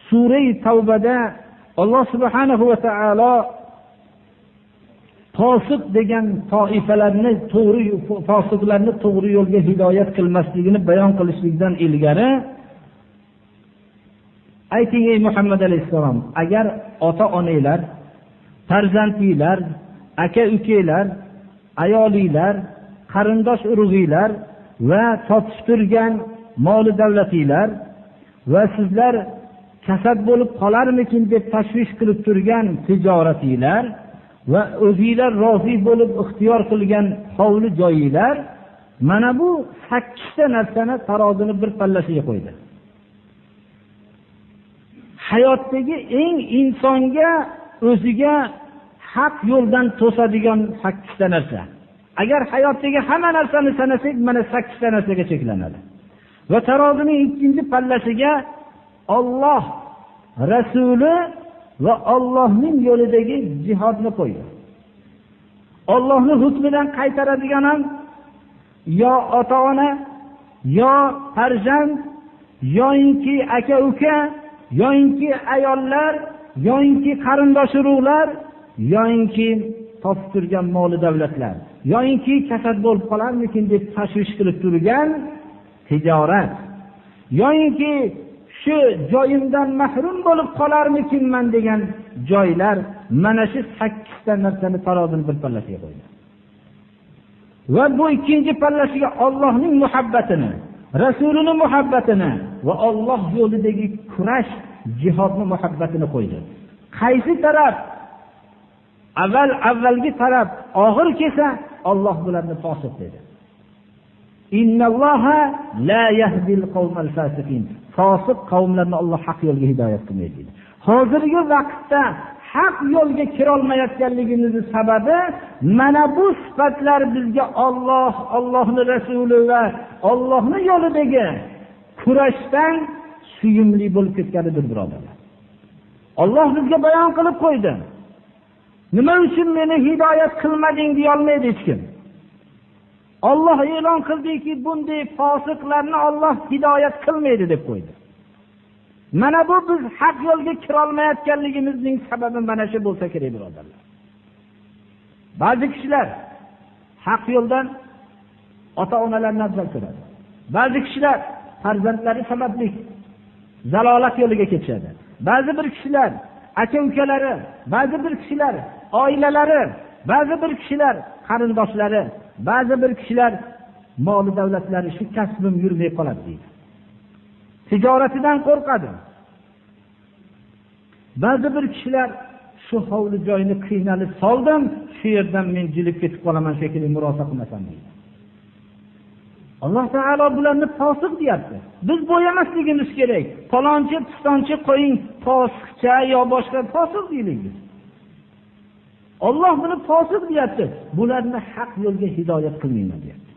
Sura-i Tavbada Alloh subhanahu va taolo fosiq degan toifalarni fosiqlarni to'g'ri yo'lga hidoyat qilmasligini bayon qilishlikdan ilgari ayting ey Muhammad alayhissalom, agar ota-onalar, farzandlilar, aka-ukalar, ayolinglar, qarindosh urug'inglar va topib turgan moli davlatinglar va sizlar kasad bo'lib qolarmikin deb tashvish qilib turgan tijoratinglar va o'zinglar rozi bo'lib ixtiyor qilgan hovli joyinglar, mana bu 8 ta narsani tarozini bir pallasiga qo'ydi. Hayotdagi eng insonga o'ziga haq yo'ldan to'sadigan 8 ta narsa. Agar hayotdagi hamma narsani sanasak, mana 8 ta narsaga cheklanadi. Va tarozining ikkinchi pallasiga Alloh Rasuli va Allohning yo'lidagi jihodni qo'ydi. Allohning hukmidan qaytaradigan ham yo ota-ona, yo farzand, yoinki aka-uka, yoinki ayollar, yoinki qarindosh urug'lar, yoinki topib turgan mol davlatlar, yoinki kasad bo'lib qolarmikin deb tashvish qilib turgan tijorat, yoinki shu joyimdan mahrum bo'lib qolarmikinman degan joylar, mana shu 8 ta narsani tarozini bir pallasiga qo'ydi. Va bu ikkinchi pallasiga Allohning muhabbatini, Rasulining muhabbatini va Alloh yo'lidagi kurash, jihodning muhabbatini qo'ydi. Qaysi taraf avvalgi taraf og'ir kelsa, Alloh bularni fosiq dedi. Innalloha la yahdil qawmal fasiqin. Fosiq qavmlarni Alloh haq yo'lga hidoyat qilmaydi. Hozirgi vaqtda haq yo'lga kira olmayotganligimizning sababi mana bu sifatlar bizga Alloh, Allohning rasuli va Allohning yo'lidagi kurashdan suyumli bo'lib ketganidir, birodarlar. Alloh bizga bayon qilib qo'ydi. Nima uchun meni hidoyat qilmading deya olmaydi hech kim. Alloh e'lon qildiki, bunday fosiqlarni Alloh hidoyat qilmaydi deb qo'ydi. Mana bu biz haq yo'lga kira olmayotganligimizning sababi mana shu bo'lsa kerak, birodarlar. Ba'zi kishilar haq yo'ldan ota-onalarni afzal ko'radi. Ba'zi kishilar farzandlari sababli zalolat yo'liga ketishadi. Ba'zi bir kishilar aka-ukalari, ba'zi bir kishilar oilalari, ba'zi bir kishilar qarindoshlari, ba'zi bir kishilar moli davlatlari shu kasbim yurmay qoladi deydi. Tijoratidan qo'rqadi. Ba'zi bir kishilar shu hovli joyini qiynalib soldim, shu yerdan men jilib ketib qolaman shekilli murosa qilmasam deydi. Alloh taolo bularni fosiq deyapti. Biz bo'yamasligimiz kerak. Falonchi, pistonchi qo'ying, fosiqcha yo boshqa fosiq deylik. Alloh buni fosiq deyapti. Bularni haq yo'lga hidoyat qilmayman deyapti.